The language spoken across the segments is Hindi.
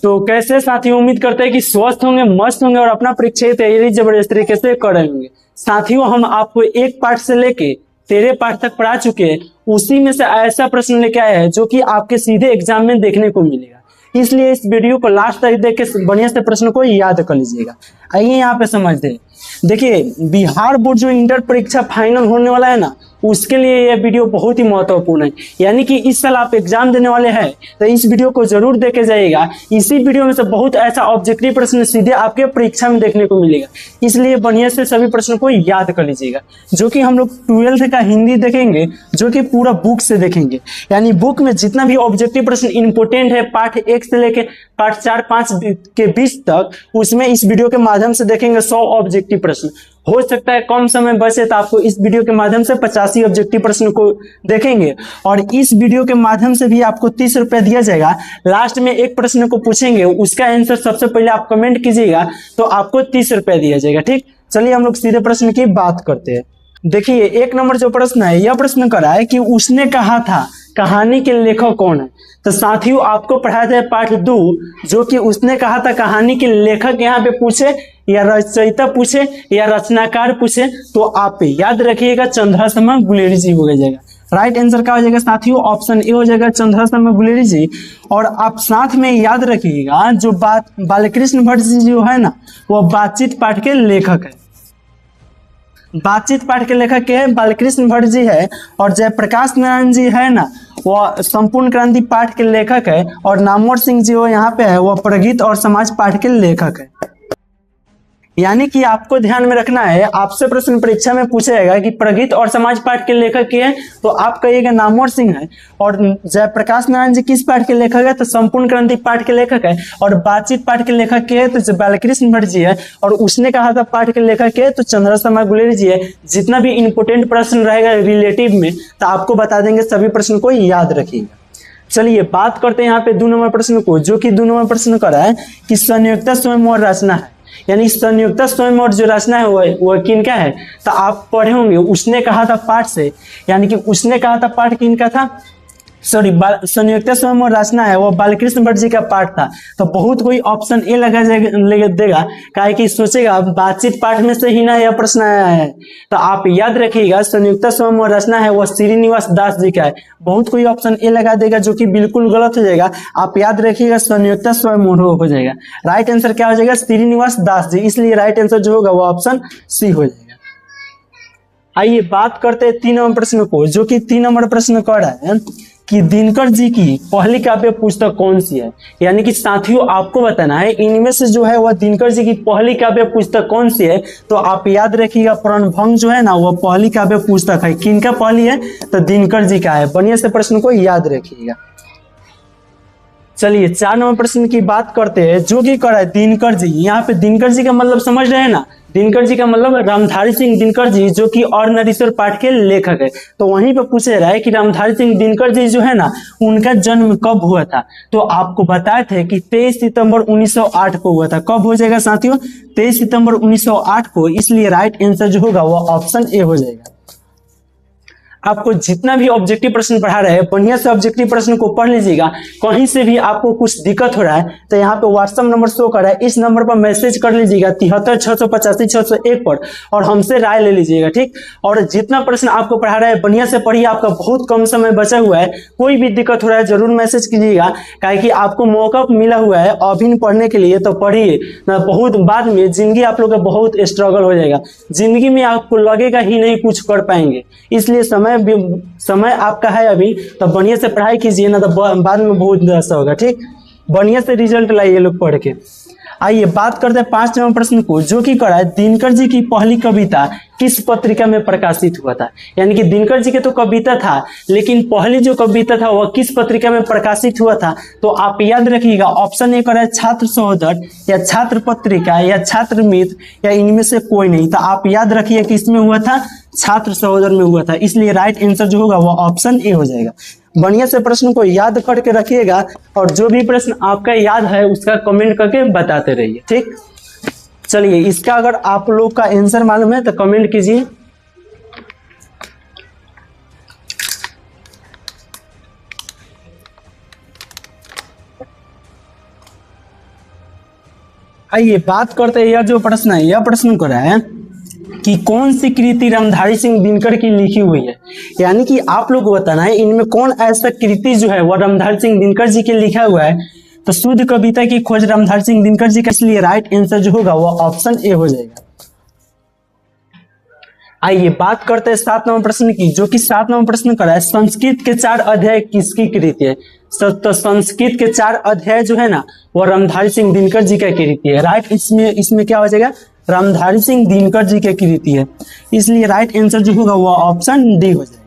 तो कैसे साथियों, उम्मीद करते हैं कि स्वस्थ होंगे, मस्त होंगे और अपना परीक्षा की तैयारी जबरदस्त तरीके से कर रहे होंगे। साथियों, हम आपको एक पार्ट से लेके 13 पार्ट तक पढ़ा चुके हैं। उसी में से ऐसा प्रश्न लेके आए हैं जो कि आपके सीधे एग्जाम में देखने को मिलेगा। इसलिए इस वीडियो को लास्ट तक देख के बढ़िया से प्रश्न को याद कर लीजिएगा। आइए यहाँ पे समझते हैं। देखिए, बिहार बोर्ड जो इंटर परीक्षा फाइनल होने वाला है ना, उसके लिए यह वीडियो बहुत ही महत्वपूर्ण है। यानी कि इस साल आप एग्जाम देने वाले हैं तो इस वीडियो को जरूर देखे जाइएगा। इसी वीडियो में से बहुत ऐसा ऑब्जेक्टिव प्रश्न सीधे आपके परीक्षा में देखने को मिलेगा। इसलिए बढ़िया से सभी प्रश्नों को याद कर लीजिएगा। जो कि हम लोग 12th का हिंदी देखेंगे, जो कि पूरा बुक से देखेंगे। यानी बुक में जितना भी ऑब्जेक्टिव प्रश्न इंपोर्टेंट है पार्ट 1 से लेके पार्ट 4-5 के बीच तक, उसमें इस वीडियो के माध्यम से देखेंगे 100 ऑब्जेक्टिव प्रश्न। हो सकता है कम समय बचे तो आपको इस वीडियो के माध्यम से 85 ऑब्जेक्टिव प्रश्न को देखेंगे। और इस वीडियो के माध्यम से भी आपको 30 रुपए दिया जाएगा। लास्ट में एक प्रश्न को पूछेंगे, उसका आंसर सबसे पहले आप कमेंट कीजिएगा तो आपको 30 रुपए दिया जाएगा। ठीक, चलिए हम लोग सीधे प्रश्न की बात करते हैं। देखिए, 1 नंबर जो प्रश्न है, यह प्रश्न करा है कि उसने कहा था कहानी के लेखक कौन है। तो साथियों, आपको पढ़ाया था पार्ट 2, जो कि उसने कहा था कहानी के लेखक यहाँ पे पूछे या रचयिता पूछे या रचनाकार पूछे तो आप याद रखिएगा चंद्रशर्मा गुलेरी जी हो जाएगा। राइट आंसर क्या हो जाएगा साथियों? ऑप्शन ए हो जाएगा, चंद्रशर्मा गुलेरी जी। और आप साथ में याद रखिएगा जो बालकृष्ण भट्ट जी जो है ना, वो बातचीत पाठ के लेखक है। बातचीत पाठ के लेखक के बालकृष्ण भट्ट जी है। और जयप्रकाश नारायण जी है ना, वो संपूर्ण क्रांति पाठ के लेखक है। और नामवर सिंह जी वो यहाँ पे है, वो प्रगीत और समाज पाठ के लेखक है। यानी कि आपको ध्यान में रखना है, आपसे प्रश्न परीक्षा में पूछेगा कि प्रगीत और समाज पाठ के लेखक के हैं तो आप कहिएगा नामवर सिंह है। और जयप्रकाश नारायण जी किस पाठ के लेखक है? तो संपूर्ण क्रांति पाठ के लेखक है। और बातचीत पाठ के लेखक के है तो बालकृष्ण भट्ट जी है। और उसने कहा था पाठ के लेखक के तो चंद्रशर्मा गुलेरी जी है। जितना भी इंपोर्टेंट प्रश्न रहेगा रिलेटिव में तो आपको बता देंगे, सभी प्रश्न को याद रखिएगा। चलिए बात करते हैं यहाँ पे 2 नंबर प्रश्न को, जो कि 2 नंबर प्रश्न कर रहा है कि संयुक्त स्वयंवर रचना है। यानी संयुक्त स्वयंवर जो रचना है वो किनका है? तो आप पढ़े होंगे उसने कहा था पाठ से। यानी कि उसने कहा था पाठ किनका था? संयुक्त स्वयंवर रचना है वो बालकृष्ण भट्ट जी का पाठ था। तो बहुत कोई ऑप्शन ए लगा देगा, काहे कि सोचेगा बातचीत पाठ में से ही ना यह प्रश्न आया है। तो आप याद रखिएगा संयुक्त स्वयंवर रचना है वो श्रीनिवास दास जी का है। बहुत कोई ऑप्शन ए लगा देगा जो कि बिल्कुल गलत हो जाएगा। आप याद रखिएगा संयुक्त स्वयंवर हो जाएगा। राइट आंसर क्या हो जाएगा? श्रीनिवास दास जी। इसलिए राइट आंसर जो होगा वो ऑप्शन सी हो जाएगा। आइए बात करते हैं 3 नंबर प्रश्न को, जो कि 3 नंबर प्रश्न कर रहा है कि दिनकर जी की पहली काव्य पुस्तक कौन सी है। यानी कि साथियों, आपको बताना है इनमें से जो है वह दिनकर जी की पहली काव्य पुस्तक कौन सी है। तो आप याद रखिएगा प्रणभंग जो है ना, वह पहली काव्य पुस्तक है। किनका पहली है? तो दिनकर जी का है। बढ़िया से प्रश्न को याद रखिएगा। चलिए 4 नंबर प्रश्न की बात करते हैं, जो कि कर रहा है दिनकर जी। यहाँ पे दिनकर जी का मतलब समझ रहे हैं ना? दिनकर जी का मतलब रामधारी सिंह दिनकर जी, जो कि और नरेश्वर पाठ के लेखक है। तो वहीं पे पूछे रहा है कि रामधारी सिंह दिनकर जी जो है ना, उनका जन्म कब हुआ था। तो आपको बताए थे कि 23 सितंबर 1908 को हुआ था। कब हो जाएगा साथियों? 23 सितंबर 1908 को। इसलिए राइट आंसर जो होगा वो ऑप्शन ए हो जाएगा। आपको जितना भी ऑब्जेक्टिव प्रश्न पढ़ा रहे हैं, बढ़िया से ऑब्जेक्टिव प्रश्न को पढ़ लीजिएगा। कहीं से भी आपको कुछ दिक्कत हो रहा है तो यहाँ पे व्हाट्सएप नंबर शो कर रहा है, इस नंबर पर मैसेज कर लीजिएगा 73-685-601 पर, और हमसे राय ले लीजिएगा। ठीक, और जितना प्रश्न आपको पढ़ा रहा है बढ़िया से पढ़िए। आपका बहुत कम समय बचा हुआ है, कोई भी दिक्कत हो रहा है जरूर मैसेज कीजिएगा, काहे कि आपको मौका मिला हुआ है अभिन्न पढ़ने के लिए। तो पढ़िए ना, बहुत बाद में जिंदगी आप लोग का बहुत स्ट्रगल हो जाएगा। जिंदगी में आपको लगेगा ही नहीं कुछ कर पाएंगे। इसलिए समय आपका है अभी, तो बढ़िया से पढ़ाई कीजिए, ना तो बाद में बहुत ऐसा होगा। ठीक, बढ़िया से रिजल्ट लाइए लोग पढ़ के। आइए बात करते हैं 5 नंबर प्रश्न को, जो कि करा है दिनकर जी की पहली कविता किस पत्रिका में प्रकाशित हुआ था। यानी कि दिनकर जी के तो कविता था, लेकिन पहली जो कविता था वह किस पत्रिका में प्रकाशित हुआ था। तो आप याद रखिएगा ऑप्शन ए करा है छात्र सहोदर या छात्र पत्रिका या छात्र मित्र या इनमें से कोई नहीं। तो आप याद रखिए कि इसमें हुआ था छात्र सहोदर में हुआ था। इसलिए राइट आंसर जो होगा वो ऑप्शन ए हो जाएगा। बढ़िया से प्रश्न को याद करके रखिएगा, और जो भी प्रश्न आपका याद है उसका कमेंट करके बताते रहिए। ठीक, चलिए इसका अगर आप लोग का आंसर मालूम है तो कमेंट कीजिए। आइए बात करते हैं, यह जो प्रश्न है, यह प्रश्न कर रहा है कि कौन सी कृति रामधारी सिंह दिनकर की लिखी हुई है। यानी कि आप लोग को बताना है इनमें कौन ऐसा कृति जो है वह रामधारी सिंह दिनकर जी के लिखा हुआ है। तो शुद्ध कविता की खोज रामधारी सिंह दिनकर जी का, इसलिए राइट आंसर जो होगा वह ऑप्शन ए हो जाएगा। आइए बात करते हैं 7 नंबर प्रश्न की, जो कि 7 नंबर प्रश्न कर रहा है संस्कृत के 4 अध्याय किसकी कृति है। तो संस्कृत के 4 अध्याय जो है ना वो रामधारी सिंह दिनकर जी का कृति है। राइट, इसमें क्या हो जाएगा, रामधारी सिंह दिनकर जी की कृति है, इसलिए राइट आंसर जो होगा वह ऑप्शन डी हो जाएगा।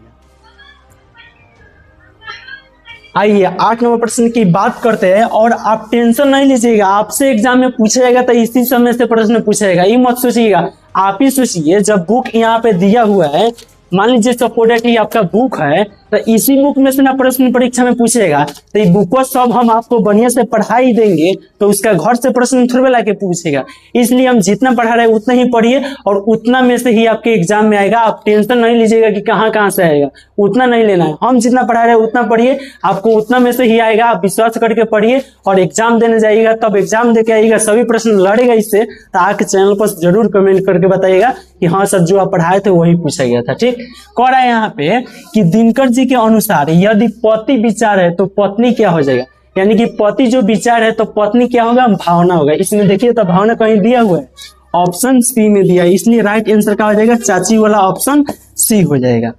आइए 8 नंबर प्रश्न की बात करते हैं, और आप टेंशन नहीं लीजिएगा, आपसे एग्जाम में पूछा जाएगा तो इसी समय से प्रश्न पूछा जाएगा, ये मत सोचिएगा। आप ही सोचिए, जब बुक यहाँ पे दिया हुआ है, मान लीजिए सपोर्टेडली आपका बुक है, तो इसी बुक में से ना प्रश्न परीक्षा में पूछेगा, तो ये बुक को सब हम आपको बढ़िया से पढ़ा ही देंगे, तो उसका घर से प्रश्न थोड़े ला के पूछेगा। इसलिए हम जितना पढ़ा रहे उतना ही पढ़िए, और उतना में से ही आपके एग्जाम में आएगा। आप टेंशन नहीं लीजिएगा कि कहाँ से आएगा, उतना नहीं लेना है। हम जितना पढ़ा रहे उतना पढ़िए, आपको उतना में से ही आएगा। आप विश्वास करके पढ़िए और एग्जाम देने जाइएगा, तब एग्जाम दे के आइएगा, सभी प्रश्न लड़ेगा इससे, तो आके चैनल पर जरूर कमेंट करके बताइएगा कि हाँ सर जो आप पढ़ाए थे वही पूछा गया था। ठीक, कह रहा है यहाँ पे कि दिनकर जी के अनुसार यदि पति विचार है तो पत्नी क्या हो जाएगा। यानी कि पति जो विचार है तो पत्नी क्या होगा, भावना होगा। इसमें देखिए तो भावना कहीं दिया हुआ है, ऑप्शन सी में दिया है, इसलिए राइट आंसर क्या हो जाएगा, चाची वाला ऑप्शन सी हो जाएगा।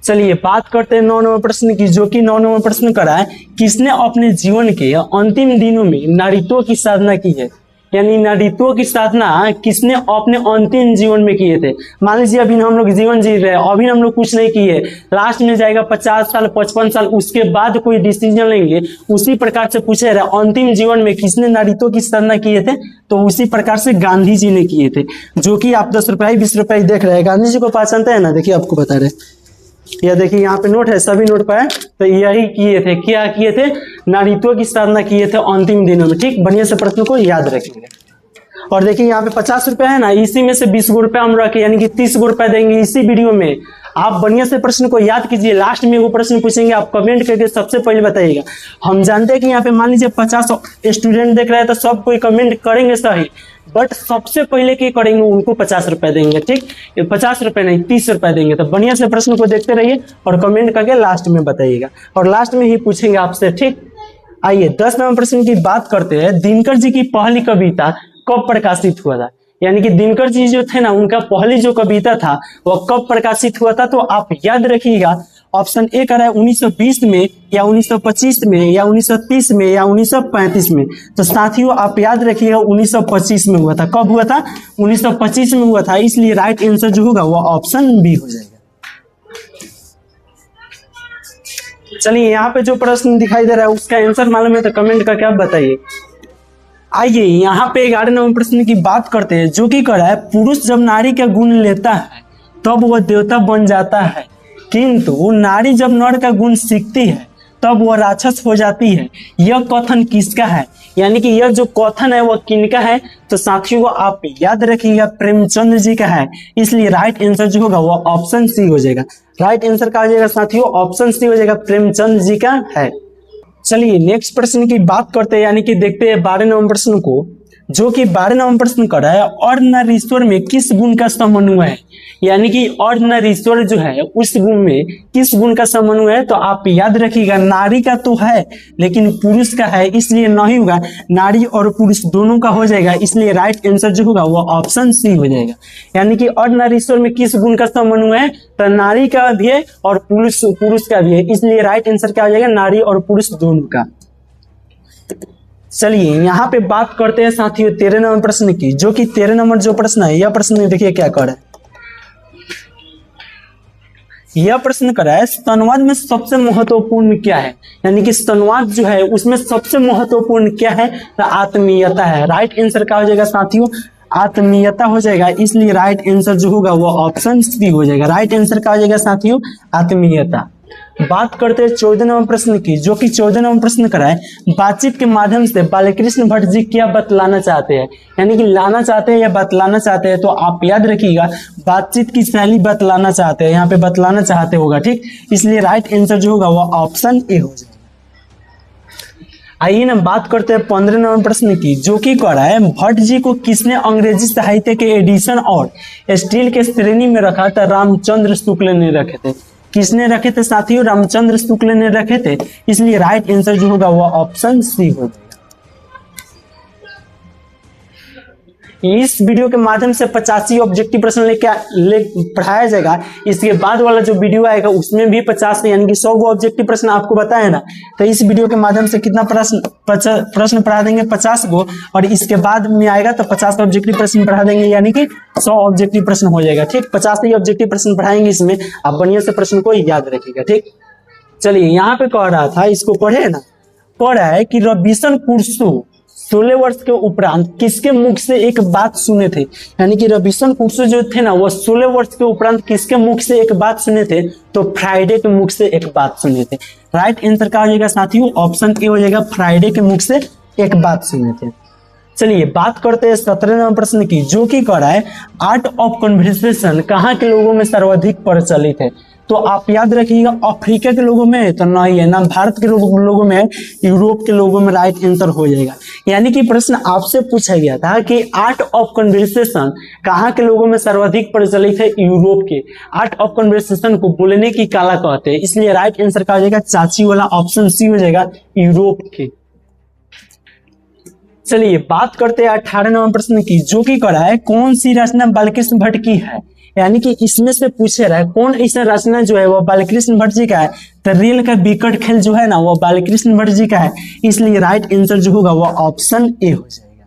चलिए बात करते हैं 9 नंबर प्रश्न की, जो कि 9 नंबर प्रश्न करा है किसने अपने जीवन के अंतिम दिनों में नारीत्व की साधना की है। यानी नारीत्व की साधना किसने अपने अंतिम जीवन में किए थे। मान लीजिए अभी हम लोग जीवन जी रहे हैं, अभी हम लोग कुछ नहीं किए, लास्ट में जाएगा 50 साल 55 साल, उसके बाद कोई डिसीजन लेंगे। उसी प्रकार से पूछे रहे अंतिम जीवन में किसने नारीत्व की साधना किए थे, तो उसी प्रकार से गांधी जी ने किए थे, जो कि आप 10 रुपये 20 रुपये देख रहे हैं। गांधी जी को पहचानते हैं ना, देखिए आपको बता रहे, यह देखिए यहाँ पे नोट है, सभी नोट पर है, तो यही किए थे, क्या किए थे, नारीत्व की साधना किए थे अंतिम दिनों में। ठीक, बढ़िया से प्रश्न को याद रखेंगे। और देखिए यहाँ पे 50 रुपए है ना, इसी में से 20 गो रुपए हम रखे, यानी कि 30 गो रुपए देंगे इसी वीडियो में। आप बढ़िया से प्रश्न को याद कीजिए, लास्ट में वो प्रश्न पूछेंगे, आप कमेंट करके सबसे पहले बताइएगा। हम जानते हैं कि यहाँ पे मान लीजिए 50 स्टूडेंट देख रहे हैं, तो सब कोई कमेंट करेंगे सही, बट सबसे पहले क्या करेंगे, उनको 50 रुपए देंगे। ठीक, 50 रुपए नहीं 30 रुपए देंगे। तो बढ़िया से प्रश्न को देखते रहिए और कमेंट करके लास्ट में बताइएगा, और लास्ट में ही पूछेंगे आपसे। ठीक, आइए 10 नंबर प्रश्न की बात करते हैं, दिनकर जी की पहली कविता कब प्रकाशित हुआ था। यानी कि दिनकर जी जो थे ना, उनका पहली जो कविता था वह कब प्रकाशित हुआ था, तो आप याद रखिएगा। ऑप्शन ए कर रहा है 1920 में, या 1925 में, या 1930 में, या 1935 में। तो साथियों आप याद रखिएगा 1925 में हुआ था। कब हुआ था, 1925 में हुआ था, इसलिए राइट आंसर जो होगा वो ऑप्शन बी हो जाएगा। चलिए यहाँ पे जो प्रश्न दिखाई दे रहा है उसका आंसर मालूम है तो कमेंट करके आप बताइए। आइए यहाँ पे 11 नंबर प्रश्न की बात करते हैं, जो कि कह रहा है पुरुष जब नारी का गुण लेता है तब वह देवता बन जाता है, किंतु नारी जब नर का गुण सीखती है तब वह राक्षस हो जाती है। यह कथन किसका है। यानी कि यह जो कथन है वह किनका है, तो साथियों आप याद रखिएगा प्रेमचंद जी का है, इसलिए राइट आंसर जो होगा वह ऑप्शन सी हो जाएगा। राइट आंसर का हो जाएगा साथियों ऑप्शन सी हो जाएगा, प्रेमचंद जी का है। चलिए नेक्स्ट प्रश्न की बात करते हैं, यानी कि देखते हैं 12 नंबर प्रश्न को, जो कि 12 नंबर प्रश्न कर रहा है अर्धनारीश्वर में किस गुण का समन्वय है। यानी कि अर्धनारीश्वर जो है उस गुण में किस गुण का समन्वय है, तो आप याद रखिएगा नारी का तो है लेकिन पुरुष का है, इसलिए नहीं होगा, नारी और पुरुष दोनों का हो जाएगा, इसलिए राइट आंसर जो होगा वो ऑप्शन सी हो जाएगा। यानी कि अर्धनारीश्वर में किस गुण का समन्वय है, तो नारी का भी है और पुरुष का भी है, इसलिए राइट आंसर क्या हो जाएगा, नारी और पुरुष दोनों का। चलिए यहाँ पे बात करते हैं साथियों 13 नंबर प्रश्न की, जो कि 13 नंबर जो प्रश्न है, यह प्रश्न देखिए क्या कर रहा है। यह प्रश्न कर रहा है स्तनवाद में सबसे महत्वपूर्ण क्या है। यानी कि स्तनवाद जो है उसमें सबसे महत्वपूर्ण क्या है, तो आत्मीयता है। राइट आंसर क्या हो जाएगा साथियों, आत्मीयता हो जाएगा, इसलिए राइट आंसर जो होगा वो ऑप्शन सी हो जाएगा। राइट आंसर क्या हो जाएगा साथियों, आत्मीयता। बात करते हैं 14 नंबर प्रश्न की, जो कि 14 नंबर प्रश्न करा है बातचीत के माध्यम से बालकृष्ण भट्ट जी क्या बतलाना चाहते हैं। यानी कि लाना चाहते हैं या बतलाना चाहते हैं, तो आप याद रखिएगा बातचीत की शैली बतलाना चाहते हैं, यहाँ पे बतलाना चाहते होगा। ठीक, इसलिए राइट आंसर जो होगा वो ऑप्शन ए हो जाएगा। आइए ना बात करते हैं 15 नंबर प्रश्न की, जो कि कह रहा है भट्ट जी को किसने अंग्रेजी साहित्य के एडिशन और स्टील के श्रेणी में रखा था? रामचंद्र शुक्ल ने रखे थे। किसने रखे थे साथियों? रामचंद्र शुक्ल ने रखे थे। इसलिए राइट आंसर जो होगा वो ऑप्शन सी होगा। इस वीडियो के माध्यम से 85 ऑब्जेक्टिव प्रश्न पढ़ाया जाएगा। इसके बाद वाला जो वीडियो आएगा उसमें भी 50 यानी कि 100 ऑब्जेक्टिव प्रश्न आपको बताया ना। तो इस वीडियो के माध्यम से कितना प्रश्न पढ़ा देंगे? 50 गो। और इसके बाद में आएगा तो 50 ऑब्जेक्टिव प्रश्न पढ़ा देंगे, यानी कि 100 ऑब्जेक्टिव प्रश्न हो जाएगा। ठीक, 50 ही ऑब्जेक्टिव प्रश्न पढ़ाएंगे इसमें। आप बढ़िया से प्रश्न को याद रखिएगा। ठीक, चलिए यहाँ पे कह रहा था, इसको पढ़े ना। कह रहा है कि रविशन कुर्सो 16 वर्ष के उपरांत किसके मुख से एक बात सुने थे? यानी कि रविशन कुर्सो जो थे ना वो 16 वर्ष के उपरांत किसके मुख से एक बात सुने थे? तो फ्राइडे के मुख से एक बात सुने थे। राइट आंसर क्या हो जाएगा साथियों? ऑप्शन ए हो जाएगा, फ्राइडे के मुख से एक बात सुने थे। चलिए बात करते हैं 17 नंबर प्रश्न की, जो कि कह रहा है आर्ट ऑफ कन्वर्सेशन कहाँ के लोगों में सर्वाधिक प्रचलित है? तो आप याद रखिएगा, अफ्रीका के लोगों में तो नहीं है, ना भारत के लोगों में है, यूरोप के लोगों में राइट आंसर हो जाएगा। यानी कि प्रश्न आपसे पूछा गया था कि आर्ट ऑफ कन्वर्सेशन कहाँ के लोगों में सर्वाधिक प्रचलित है? यूरोप के। आर्ट ऑफ कन्वर्सेशन को बोलने की कला कहते हैं। इसलिए राइट आंसर का हो जाएगा चाची वाला, ऑप्शन सी हो जाएगा, यूरोप के। चलिए बात करते हैं 18 नंबर प्रश्न की, जो कि कह रहा है कौन सी रचना बालकृष्ण भट्ट की है? यानी कि इसमें से पूछे रहा है कौन ऐसा रचना जो है वो बालकृष्ण भट्ट जी का है? तो रेल का विकट खेल जो है ना वो बालकृष्ण भट्ट जी का है। इसलिए राइट आंसर जो होगा वो ऑप्शन ए हो जाएगा।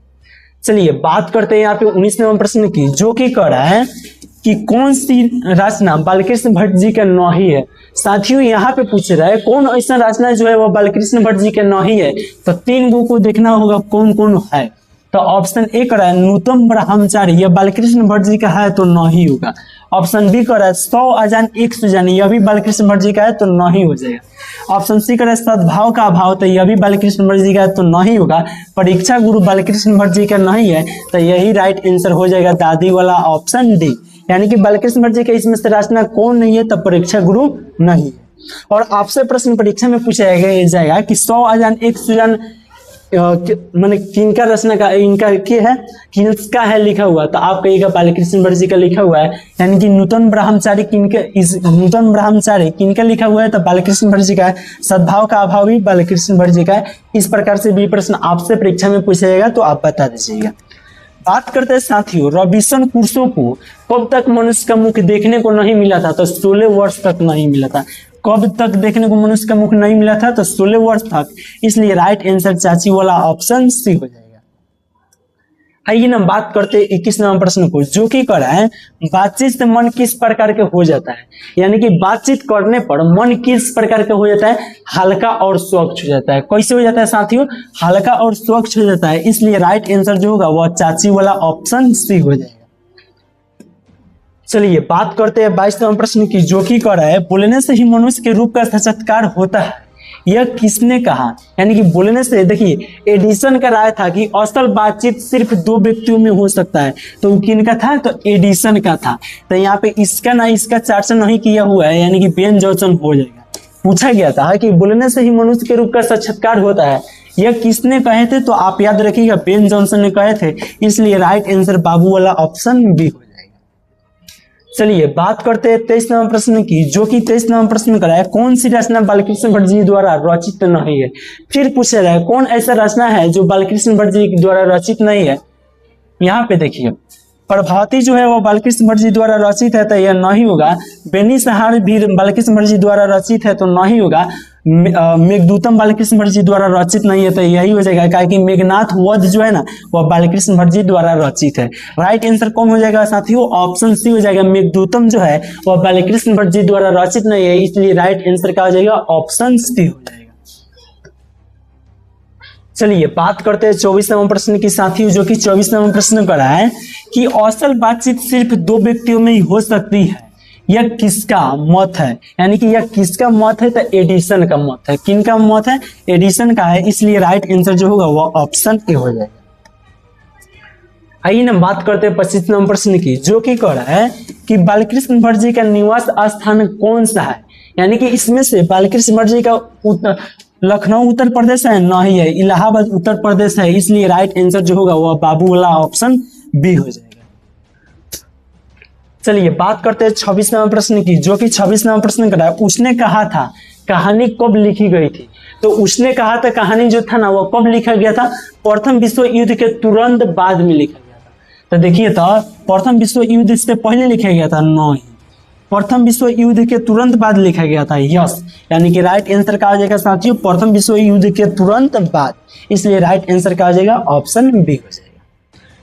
चलिए बात करते हैं यहाँ पे 19 नंबर प्रश्न की, जो कि कह रहा है कि कौन सी रचना बालकृष्ण भट्ट जी का नहीं है? साथियों यहाँ पे पूछ रहा है कौन ऐसा रचना जो है वो बालकृष्ण भट्ट जी का नहीं है। तो 3 गो को देखना होगा कौन कौन है। तो ऑप्शन ए कर रहा है नूतन ब्रह्मचारी, यह बालकृष्ण भट्ट जी का है तो नहीं होगा। ऑप्शन बी कर रहा है 100 अजान 1 सुजान, यह भी बालकृष्ण भट्ट जी का है तो नहीं हो जाएगा। ऑप्शन सी कर रहा है सद्भाव का अभाव, तो यह भी बालकृष्ण भट्ट जी का है तो नहीं होगा। परीक्षा गुरु बालकृष्ण भट्ट जी का नहीं है, तो यही राइट आंसर हो जाएगा दादी वाला, ऑप्शन डी। यानी कि बालकृष्ण भट्ट जी का इसमें से रचना कौन नहीं है? तो परीक्षा गुरु नहीं है। और आपसे प्रश्न परीक्षा में पूछा जाएगा कि 100 अजान 1 सुजान मैंने किनका रचना का, इनका क्या है, किसका है लिखा हुआ? तो आप कहिएगा बालकृष्ण भट्ट जी का लिखा हुआ है। यानी कि नूतन ब्रह्मचारी किनका लिखा हुआ है? तो बालकृष्ण भट्ट जी का है। सद्भाव का अभाव भी बालकृष्ण भट्ट जी का है। इस प्रकार से भी प्रश्न आपसे परीक्षा में पूछा जाएगा तो आप बता दीजिएगा। बात करते हैं साथियों रविशन कुर्सो को कब तक मनुष्य का मुख देखने को नहीं मिला था? तो 16 वर्ष तक नहीं मिला था। कब तक देखने को मनुष्य का मुख नहीं मिला था? तो 16 वर्ष तक। इसलिए राइट आंसर चाची वाला, ऑप्शन सी हो जाएगा। आइए ना बात करते हैं 21 नंबर प्रश्न को, जो कि कह रहा है बातचीत से मन किस प्रकार के हो जाता है? यानी कि बातचीत करने पर मन किस प्रकार का हो जाता है? हल्का और स्वच्छ हो जाता है। कैसे हो जाता है साथियों? हल्का और स्वच्छ हो जाता है। इसलिए राइट आंसर जो होगा वह चाची वाला, ऑप्शन सी हो जाएगा। चलिए बात करते हैं 22 नंबर प्रश्न की, जो कि कह रहा है बोलने से ही मनुष्य के रूप का साक्षात्कार होता है, यह किसने कहा? यानी कि बोलने से, देखिए एडिसन का राय था कि असल बातचीत सिर्फ 2 व्यक्तियों में हो सकता है। तो किनका था? तो एडिसन का था। तो यहाँ पे इसका ना इसका चर्चा नहीं किया हुआ है, यानी कि बेन जॉनसन हो जाएगा। पूछा गया था कि बोलने से ही मनुष्य के रूप का साक्षात्कार होता है, यह किसने कहे थे? तो आप याद रखिएगा बेन जॉनसन ने कहे थे। इसलिए राइट आंसर बाबू वाला, ऑप्शन बी हो जाएगा। चलिए बात करते हैं 23 नंबर प्रश्न की, जो कि 23 नंबर प्रश्न करा है कौन सी रचना बालकृष्ण भट्ट जी द्वारा रचित नहीं है? फिर पूछा रहा है कौन ऐसा रचना है जो बालकृष्ण भट्ट जी द्वारा रचित नहीं है? यहाँ पे देखिए प्रभावती जो है वो बालकृष्ण भट्ट जी द्वारा रचित है तो यह नहीं होगा। बेनिसहार भी बालकृष्ण भट्ट जी द्वारा रचित है तो नहीं होगा। मेघदूतम बालकृष्ण भट्ट जी द्वारा रचित नहीं है तो यही हो जाएगा, क्या कि मेघनाथ वध जो है ना वह बालकृष्ण भट्ट जी द्वारा रचित है। राइट आंसर कौन हो जाएगा साथियों? ऑप्शन सी हो जाएगा। मेघदूतम जो है वह बालकृष्ण भट्ट जी द्वारा रचित नहीं है, इसलिए राइट आंसर क्या हो जाएगा? ऑप्शन सी हो जाएगा। चलिए बात करते हैं 24 नंबर प्रश्न की साथियों, जो कि 24 नंबर प्रश्न कर रहा है कि असल बातचीत सिर्फ 2 व्यक्तियों में ही हो सकती है, यह किसका मत है? यानी कि यह किसका मत है? तो एडिसन का मत है। किनका मत है? एडिसन का है। इसलिए राइट आंसर जो होगा वह ऑप्शन ए हो जाएगा। आइए ना बात करते हैं 25 नंबर प्रश्न की, जो कि कह रहा है कि बालकृष्ण भट्ट जी का निवास स्थान कौन सा है? यानी कि इसमें से बालकृष्ण भट्ट जी का लखनऊ उत्तर प्रदेश है? नहीं है। इलाहाबाद उत्तर प्रदेश है, इसलिए राइट आंसर जो होगा वो बाबू वाला ऑप्शन बी हो जाएगा। चलिए बात करते हैं 26 नंबर प्रश्न की, जो कि 26 नंबर प्रश्न करा है। उसने कहा था कहानी कब लिखी गई थी? तो उसने कहा था कहानी जो था ना वो कब लिखा गया था? प्रथम विश्व युद्ध के तुरंत बाद में लिखा गया था। तो देखिए तो प्रथम विश्व युद्ध से पहले लिखा गया था? नहीं, प्रथम विश्व युद्ध के तुरंत बाद लिखा गया था। यस, यानी कि राइट आंसर का आ जाएगा साथियों प्रथम विश्व युद्ध के तुरंत बाद, इसलिए राइट आंसर का आ जाएगा ऑप्शन बी हो जाएगा।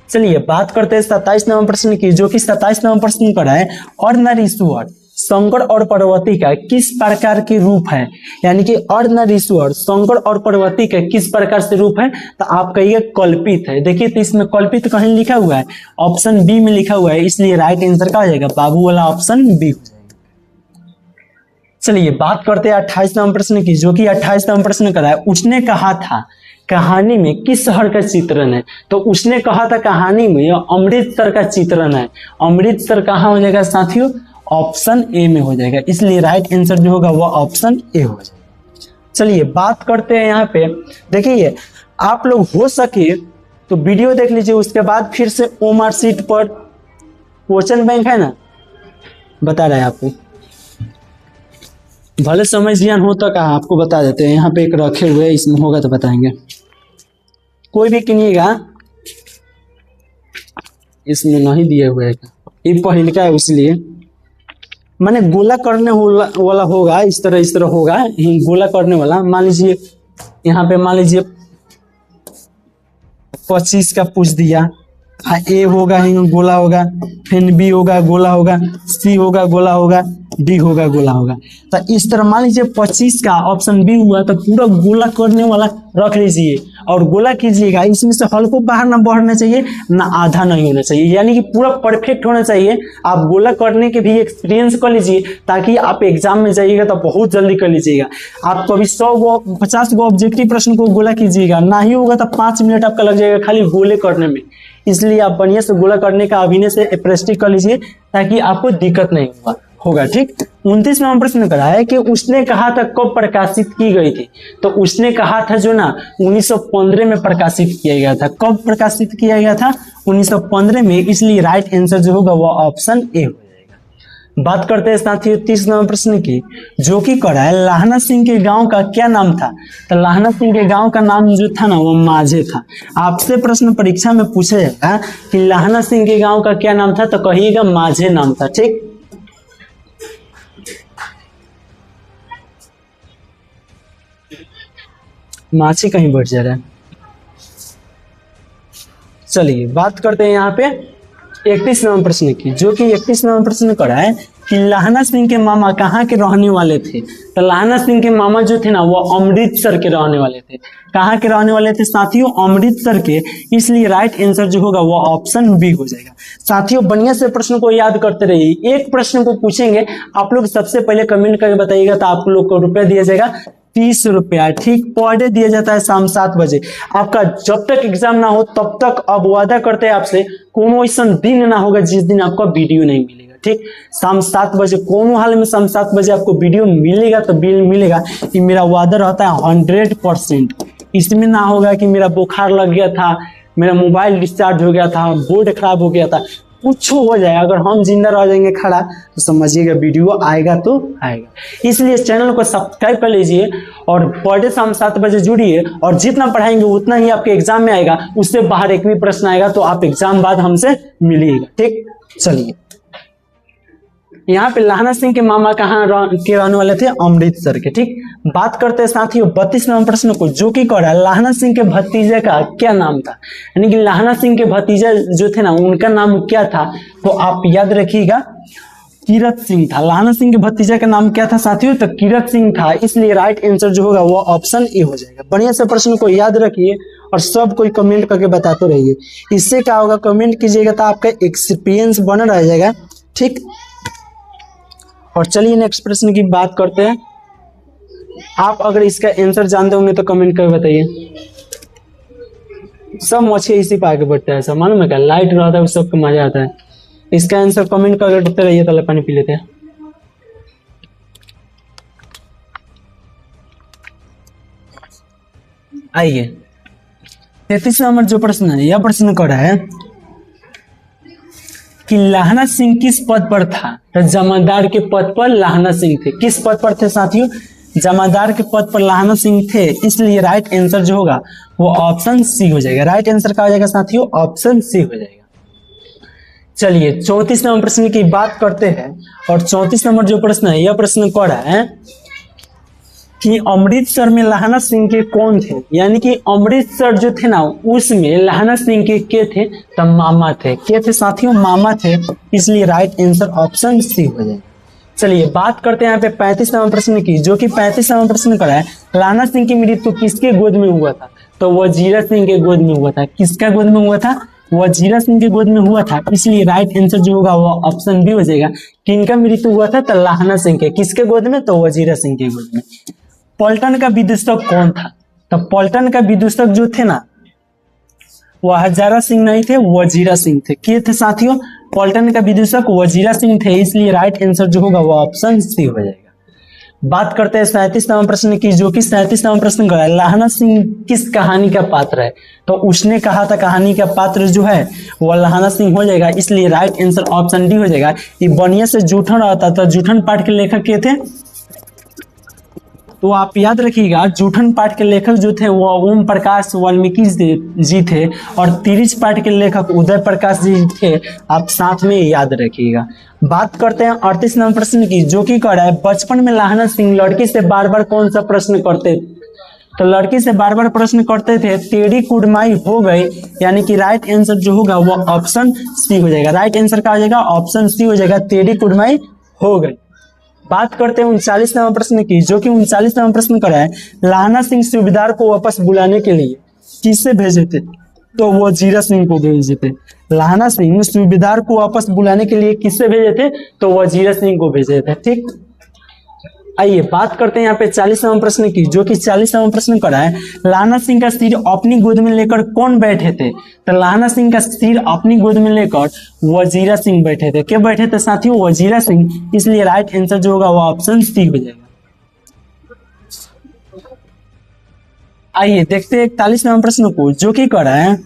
चलिए बात करते हैं 27 नंबर प्रश्न की, जो कि 27 नंबर प्रश्न का है। अर्धनारीश्वर शंकर और पार्वती का किस प्रकार के रूप है? यानी कि अर्धनारीश्वर शंकर और पार्वती का किस प्रकार से रूप है? तो आप कहिए कल्पित है। देखिए तो इसमें कल्पित कहीं लिखा हुआ है? ऑप्शन बी में लिखा हुआ है, इसलिए राइट आंसर का आ जाएगा बाबू वाला ऑप्शन बी हो जाएगा। चलिए बात करते हैं 28 नंबर प्रश्न की, जो कि 28 नंबर प्रश्न का है। उसने कहा था कहानी में किस शहर का चित्रण है? तो उसने कहा था कहानी में अमृतसर का चित्रण है। अमृतसर कहाँ हो जाएगा साथियों? ऑप्शन ए में हो जाएगा, इसलिए राइट आंसर जो होगा वो ऑप्शन ए हो जाएगा। चलिए बात करते हैं यहाँ पे, देखिए आप लोग हो सके तो वीडियो देख लीजिए, उसके बाद फिर से ओमार सीट पर क्वेश्चन बैंक है ना, बता रहा है आपको, भले समझ ज्ञान हो तो कहा आपको बता देते हैं। यहाँ पे एक रखे हुए इसमें होगा तो बताएंगे, कोई भी किनिएगा, इसमें नहीं दिया हुआ है, ये पहले का है इसलिए मैंने गोला करने वाला होगा, इस तरह होगा गोला करने वाला। मान लीजिए यहाँ पे मान लीजिए 25 का पूछ दिया, ए होगा गोला होगा, फिर बी होगा गोला होगा, सी होगा गोला होगा, डी होगा गोला होगा। तो इस तरह मान लीजिए 25 का ऑप्शन बी हुआ तो पूरा गोला करने वाला रख लीजिए और गोला कीजिएगा। इसमें से हल को बाहर ना बढ़ना चाहिए ना आधा नहीं होना चाहिए, यानी कि पूरा परफेक्ट होना चाहिए। आप गोला करने के भी एक्सपीरियंस कर लीजिए ताकि आप एग्जाम में जाइएगा तो बहुत जल्दी कर लीजिएगा। आप कभी 50 गो ऑब्जेक्टिव प्रश्न को गोला कीजिएगा, ना ही होगा तो 5 मिनट आपका लग जाएगा खाली गोले करने में। इसलिए आप बढ़िया से गोला करने का अभिनय से प्रैक्टिस कर लीजिए ताकि आपको दिक्कत नहीं होगा। ठीक, 29 नंबर प्रश्न करा है कि उसने कहा था कब प्रकाशित की गई थी? तो उसने कहा था जो ना 1915 में प्रकाशित किया गया था। कब प्रकाशित किया गया था? 1915 में, इसलिए राइट आंसर जो होगा वो ऑप्शन ए हो जाएगा। बात करते हैं साथियों 30 नंबर प्रश्न की, जो कि करा है लाहना सिंह के गांव का क्या नाम था? तो लाहना सिंह के गांव का नाम जो था ना वो माझे था। आपसे प्रश्न परीक्षा में पूछा जाएगा कि लाहना सिंह के गांव का क्या नाम था, तो कहिएगा माझे नाम था। ठीक, माछी कहीं बढ़ जा रहा है। चलिए बात करते हैं यहाँ पे 31 नंबर प्रश्न की, जो कि 31 नंबर प्रश्न करा है कि लाहना सिंह के मामा कहाँ के रहने वाले थे? तो लाहना सिंह के मामा जो थे ना वो अमृतसर के रहने वाले थे। कहाँ के रहने वाले थे साथियों? अमृतसर के, इसलिए राइट आंसर जो होगा वो ऑप्शन बी हो जाएगा। साथियों बढ़िया से प्रश्न को याद करते रहिए, एक प्रश्न को पूछेंगे आप लोग सबसे पहले कमेंट करके बताइएगा तो आप लोग को रुपया दिया जाएगा 30 रुपया। ठीक, पर डे दिया जाता है शाम 7 बजे। आपका जब तक एग्जाम ना हो तब तक अब वादा करते हैं आपसे कोनो ऐसा दिन ना होगा जिस दिन आपका वीडियो नहीं मिलेगा। ठीक, शाम 7 बजे कोनो हाल में शाम 7 बजे आपको वीडियो मिलेगा तो मिलेगा। ये मेरा वादा रहता है 100%। इसमें ना होगा कि मेरा बुखार लग गया था, मेरा मोबाइल डिस्चार्ज हो गया था, बोर्ड खराब हो गया था, कुछ हो जाए, अगर हम जिंदा रह जाएंगे खड़ा तो समझिएगा वीडियो आएगा तो आएगा। इसलिए चैनल को सब्सक्राइब कर लीजिए और पर डे शाम 7 बजे जुड़िए, और जितना पढ़ाएंगे उतना ही आपके एग्जाम में आएगा। उससे बाहर एक भी प्रश्न आएगा तो आप एग्जाम बाद हमसे मिलिएगा। ठीक, चलिए यहाँ पे लाहना सिंह के मामा कहाँ के रहने वाले थे? अमृतसर के। ठीक, बात करते हैं साथियों 32 नंबर प्रश्न को, जो कि कह रहा है लाहना सिंह के भतीजे का क्या नाम था? यानी कि लाहना सिंह के भतीजे जो थे ना उनका नाम क्या था? तो आप याद रखिएगा कीरत सिंह था। लाहना सिंह के भतीजे का नाम क्या था साथियों? तो कीरत सिंह था, इसलिए राइट आंसर जो होगा वो ऑप्शन ए हो जाएगा। बढ़िया से प्रश्न को याद रखिए और सब कोई कमेंट करके बताते रहिए। इससे क्या होगा, कमेंट कीजिएगा तो आपका एक्सपीरियंस बना रह जाएगा। ठीक, और चलिए नेक्स्ट प्रश्न की बात करते हैं। आप अगर इसका आंसर जानते होंगे तो कमेंट करके बताइए। सब मछली इसी पे आगे बढ़ता है, सब मालूम है क्या? लाइट रहता है सबको मजा आता है। इसका आंसर कमेंट करके बताते रहिए, तो पानी पी लेते हैं। आइए 33 नंबर जो प्रश्न है, यह प्रश्न कर रहा है कि लाहना सिंह किस पद पर था। तो जमादार के पद पर लाहना सिंह थे। किस पद पर थे साथियों? जमादार के पद पर लाहना सिंह थे, इसलिए राइट आंसर जो होगा वो ऑप्शन सी हो जाएगा। राइट आंसर क्या हो जाएगा साथियों? ऑप्शन सी हो जाएगा। चलिए 34 नंबर प्रश्न की बात करते हैं, और 34 नंबर जो प्रश्न है, यह प्रश्न कह रहा है कि अमृतसर में लाहना सिंह के कौन थे। यानी कि अमृतसर जो थे ना, उसमें लाहना सिंह के थे, तब मामा थे। क्या थे साथियों? मामा थे, इसलिए राइट आंसर ऑप्शन सी हो जाएगा। चलिए बात करते हैं यहाँ पे 35 नंबर प्रश्न की, जो कि 35 नंबर प्रश्न करा है लाहना सिंह की मृत्यु किसके गोद में हुआ था। तो वजीरा सिंह के गोद में हुआ था। किसका गोद में हुआ था? वजीरा सिंह के गोद में हुआ था, इसलिए राइट आंसर जो होगा वो ऑप्शन बी हो जाएगा। किनका मृत्यु हुआ था? तो लाहना सिंह के। किसके गोद में? तो वजीरा सिंह के गोद में। पलटन का विदूषक कौन था? तो पलटन का विदूषक जो थे ना, वह हजारा सिंह नहीं थे, वजीरा सिंह थे। किए थे साथियों? पलटन का विदूषक वजीरा सिंह थे, इसलिए राइट आंसर जो होगा वो ऑप्शन सी हो जाएगा। बात करते हैं 37 नंबर प्रश्न की, जो कि 37 नंबर प्रश्न का है लाहना सिंह किस कहानी का पात्र है। तो उसने कहा था कहानी का पात्र जो है वो लाहना सिंह हो जाएगा, इसलिए राइट आंसर ऑप्शन डी हो जाएगा। ये बढ़िया से जूठन आता था। जूठन पाठ के लेखक के थे, तो आप याद रखिएगा जूठन पाठ के लेखक जो थे वो ओम प्रकाश वाल्मीकि जी थे, और तिरिच पाठ के लेखक उदय प्रकाश जी थे। आप साथ में याद रखिएगा। बात करते हैं 38 नंबर प्रश्न की, जो कि कह रहा है बचपन में लाहना सिंह लड़की से बार बार कौन सा प्रश्न करते। तो लड़की से बार बार प्रश्न करते थे, टेढ़ी कुड़माई हो गई, यानी कि राइट आंसर जो होगा वो ऑप्शन सी हो जाएगा। राइट आंसर क्या हो जाएगा? ऑप्शन सी हो जाएगा, टेढ़ी कुड़माई हो गई। बात करते हैं 39 नंबर प्रश्न की, जो कि 39 नंबर प्रश्न करा है लाहना सिंह सूबेदार को वापस बुलाने के लिए किससे भेजे थे। तो वो वजीरा सिंह को भेजे थे। लाहना सिंह सूबेदार को वापस बुलाने के लिए किससे भेजे थे? तो वजीरा सिंह को भेजे थे। ठीक, आइए बात करते हैं यहाँ पे 40 नंबर प्रश्न की, जो कि 40 नंबर प्रश्न करा है लाहना सिंह का सिर अपनी गोद में लेकर कौन बैठे थे। तो लाहना सिंह का सिर अपनी गोद में लेकर वजीरा सिंह बैठे थे। क्या बैठे थे साथियों? वजीरा सिंह, इसलिए राइट आंसर जो होगा वो ऑप्शन सी हो जाएगा। आइए देखते हैं 41 नंबर प्रश्न को, जो कि करा है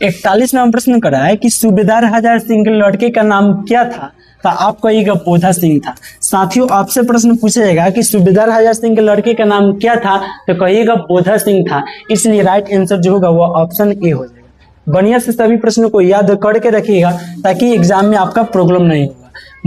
41 नंबर प्रश्न करा है कि सूबेदार हजार सिंह के लड़के का नाम क्या था। तो आप कहिएगा बोधा सिंह था। साथियों आपसे प्रश्न पूछा जाएगा कि सूबेदार हजार सिंह के लड़के का नाम क्या था, तो कहिएगा बोधा सिंह था, इसलिए राइट आंसर जो होगा वो ऑप्शन ए हो जाएगा। बढ़िया से सभी प्रश्नों को याद करके रखिएगा ताकि एग्जाम में आपका प्रॉब्लम नहीं होगा।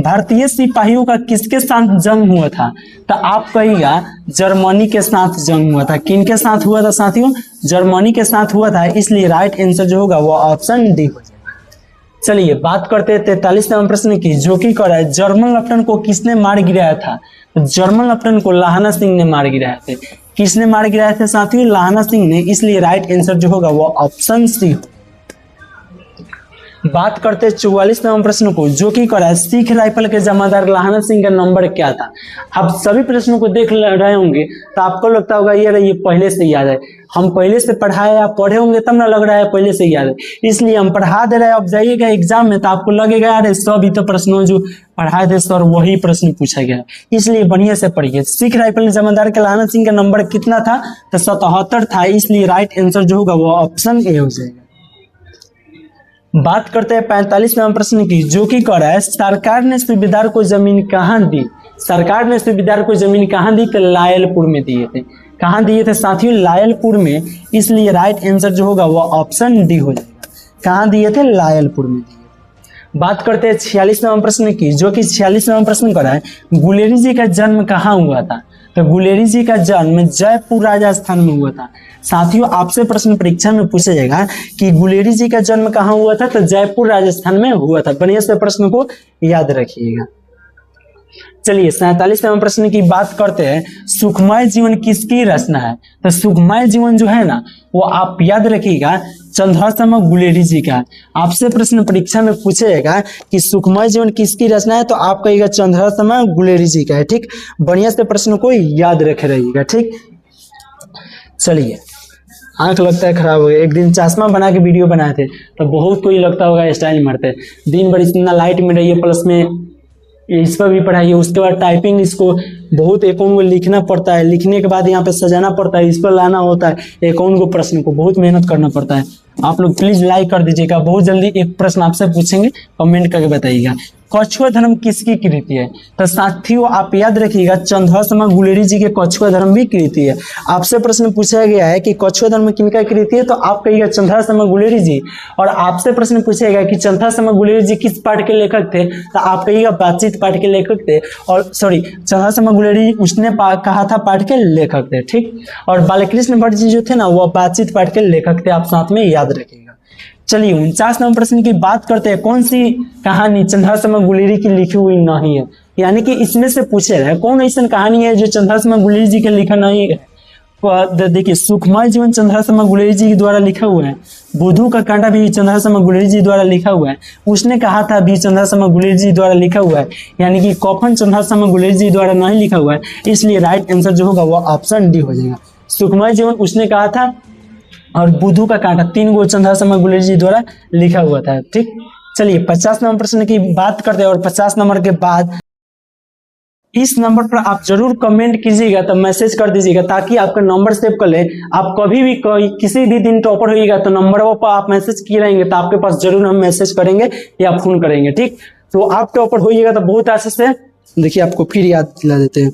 भारतीय सिपाहियों का किसके साथ जंग हुआ था। तो आप कहिएगा जर्मनी के साथ जंग हुआ था। किनके साथ हुआ था साथियों? जर्मनी के साथ हुआ था, इसलिए राइट आंसर जो होगा वो ऑप्शन डी हो जाएगा। चलिए बात करते हैं 43 नंबर प्रश्न की, जो कि कह रहा है जर्मन लेफ्टिनेंट को किसने मार गिराया था। तो जर्मन लेफ्टिनेंट को लाहना सिंह ने मार गिराया थे। किसने मार गिराया थे साथियों? लाहना सिंह ने, इसलिए राइट आंसर जो होगा वो ऑप्शन सी। बात करते हैं 44 नंबर प्रश्न को, जो कि कह रहा है सिख राइफल के जमादार लाहना सिंह का नंबर क्या था। आप सभी प्रश्नों को देख रहे होंगे तो आपको लगता होगा ये पहले से याद है। हम पहले से पढ़ाए, आप पढ़े होंगे तब ना लग रहा है पहले से याद है, इसलिए हम पढ़ा दे रहे हैं। अब जाइएगा एग्जाम में तो आपको लगेगा अरे सभी तो प्रश्नों जो पढ़ाए थे सर वही प्रश्न पूछा गया, इसलिए बढ़िया से पढ़िए। सिख राइफल के जमादार के लाहना सिंह का नंबर कितना था। तो 77 था, इसलिए राइट आंसर जो होगा वो ऑप्शन ए हो जाएगा। बात करते हैं 45 नंबर प्रश्न की, जो कि कह रहा है सरकार ने सूबेदार को जमीन कहाँ दी। सरकार ने सूबेदार को जमीन कहाँ दी। तो लायलपुर में दिए थे। कहाँ दिए थे साथियों? लायलपुर में, इसलिए राइट आंसर जो होगा वो ऑप्शन डी हो जाएगा। कहाँ दिए थे? लायलपुर में दिए थे। बात करते हैं 46 नंबर प्रश्न की, जो कि 46 नंबर प्रश्न कर रहा है गुलेरी जी का जन्म कहाँ हुआ था। तो गुलेरी जी का जन्म जयपुर राजस्थान में हुआ था। साथियों आपसे प्रश्न परीक्षा में पूछा जाएगा कि गुलेरी जी का जन्म कहाँ हुआ था। तो जयपुर राजस्थान में हुआ था। बढ़िया से प्रश्न को याद रखिएगा। चलिए 47 नंबर प्रश्न की बात करते हैं सुखमय जीवन किसकी रचना है। तो सुखमय जीवन जो है ना वो आप याद रखिएगा चंद्रशर्मा गुलेरी जी का। आपसे प्रश्न परीक्षा में पूछेगा कि सुखमय जीवन किसकी रचना है, तो आप कहिएगा चंद्रशर्मा गुलेरी जी का है। ठीक, बढ़िया से प्रश्न को याद रखे रहिएगा। ठीक, चलिए आंख लगता है खराब हो गया। एक दिन चश्मा बना के वीडियो बनाए थे तो बहुत कोई लगता होगा स्टाइल मारते। दिन भर इतना लाइट में रहिए, प्लस में इस पर भी पढ़ाइए। उसके बाद टाइपिंग, इसको बहुत अकाउंट को लिखना पड़ता है, लिखने के बाद यहाँ पे सजाना पड़ता है, इस पर लाना होता है अकाउंट को, प्रश्न को बहुत मेहनत करना पड़ता है। आप लोग प्लीज लाइक कर दीजिएगा। बहुत जल्दी एक प्रश्न आपसे पूछेंगे, कमेंट करके बताइएगा। कछुआ धर्म किसकी कृति है? तो साथियों आप याद रखिएगा, चंद्रा शर्मा गुलेरी जी के कछुआ धर्म भी कृति है। आपसे प्रश्न पूछा गया है कि कछुआ धर्म किनका कृति है, तो आप कहिएगा चंद्रा शर्मा गुलेरी जी। और आपसे प्रश्न पूछेगा कि चंद्रा शर्मा गुलेरी जी किस पाठ के लेखक थे, तो आप कहिएगा बातचीत पाठ के लेखक थे। और सॉरी, चंद्रा शर्मा गुलेरी उसने कहा था पाठ के लेखक थे, ठीक। और बालकृष्ण भट्ट जी जो थे ना, वो बातचीत पाठ के लेखक थे, आप साथ में याद रखिएगा। चलिए 49 नंबर प्रश्न की बात करते हैं। कौन सी कहानी चंद्रा शर्मा गुलेरी की लिखी हुई नहीं है? यानी कि इसमें से पूछे है कौन ऐसी कहानी है जो चंद्रा शर्मा गुलेरी जी के लिखा नहीं है। देखिए, सुखमय जीवन चंद्रा शर्मा गुलेरी जी द्वारा लिखा हुआ है। बुद्धू का कांटा भी चंद्रा शर्मा गुलेरी जी द्वारा लिखा हुआ है। उसने कहा था भी चंद्रा शर्मा गुलेरी जी द्वारा लिखा हुआ है। यानी कि कफन चंद्रा शर्मा गुलेरी जी द्वारा नहीं लिखा हुआ है, इसलिए राइट आंसर जो होगा वो ऑप्शन डी हो जाएगा। सुखमय जीवन उसने कहा था, और बुद्धू का कांटा, 3 गो चंद्रा शर्मा गुलेरी जी द्वारा लिखा हुआ था, ठीक। चलिए 50 नंबर प्रश्न की बात करते हैं। और 50 नंबर के बाद इस नंबर पर आप जरूर कमेंट कीजिएगा, तो मैसेज कर दीजिएगा ताकि आपका नंबर सेव कर ले। आप कभी भी किसी भी दिन टॉपर होइएगा तो नंबर पर आप मैसेज किए रहेंगे तो आपके पास जरूर हम मैसेज करेंगे या फोन करेंगे, ठीक। तो आप टॉपर होइएगा तो बहुत आसानी से, देखिए आपको फिर याद दिला देते हैं।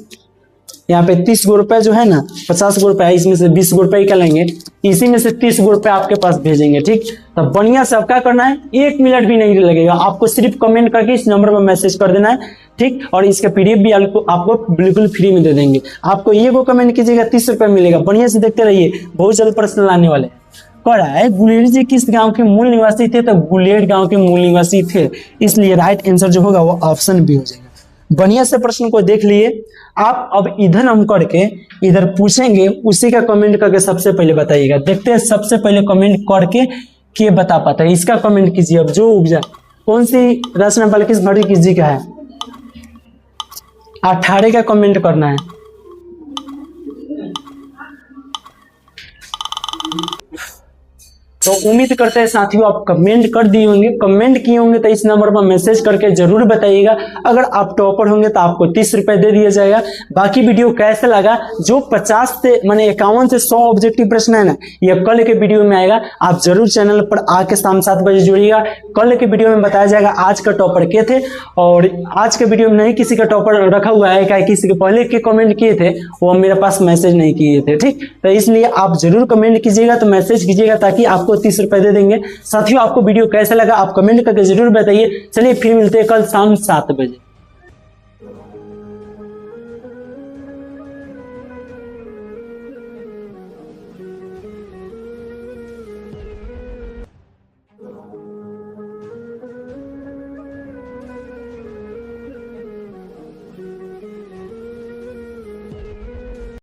यहाँ पे 30 गो रुपए जो है ना, 50 गो रुपए है, इसमें से 20 गो रुपए निकालेंगे, इसी में से 30 गो रुपए आपके पास भेजेंगे, ठीक। तो बढ़िया से क्या करना है, 1 मिनट भी नहीं लगेगा, आपको सिर्फ कमेंट करके इस नंबर पर मैसेज कर देना है, ठीक। और इसका PDF भी आपको बिल्कुल फ्री में दे देंगे। आपको ये वो कमेंट कीजिएगा, 30 रुपए मिलेगा। बढ़िया से देखते रहिए, बहुत जल्द प्रश्न लाने वाले। कह रहा है गुलेरी जी किस गांव के मूल निवासी थे, तो गुलेर गांव के मूल निवासी थे, इसलिए राइट आंसर जो होगा वो ऑप्शन बी हो जाएगा। बढ़िया से प्रश्न को देख लिए आप। अब इधर हम करके इधर पूछेंगे, उसी का कमेंट करके सबसे पहले बताइएगा। देखते हैं सबसे पहले कमेंट करके के बता पाता है, इसका कमेंट कीजिए। अब जो उपजा कौन सी रचना बालकृष्ण भट्ट जी का है, 18 का कमेंट करना है। तो उम्मीद करते हैं साथियों आप कमेंट कर दिए होंगे। कमेंट किए होंगे तो इस नंबर पर मैसेज करके जरूर बताइएगा। अगर आप टॉपर होंगे तो आपको 30 रुपए दे दिया जाएगा। बाकी वीडियो कैसे लगा, जो 50 से माने 51 से 100 ऑब्जेक्टिव प्रश्न है ना, ये कल के वीडियो में आएगा। आप जरूर चैनल पर आके शाम 7 बजे जुड़िएगा। कल के वीडियो में बताया जाएगा आज का टॉपर के थे, और आज के वीडियो में नहीं किसी का टॉपर रखा हुआ है, क्या किसी के पहले के कमेंट किए थे वो मेरे पास मैसेज नहीं किए थे, ठीक। तो इसलिए आप जरूर कमेंट कीजिएगा, तो मैसेज कीजिएगा ताकि आपको 30 रुपए दे देंगे। साथियों आपको वीडियो कैसा लगा आप कमेंट करके जरूर बताइए। चलिए फिर मिलते हैं कल शाम 7 बजे।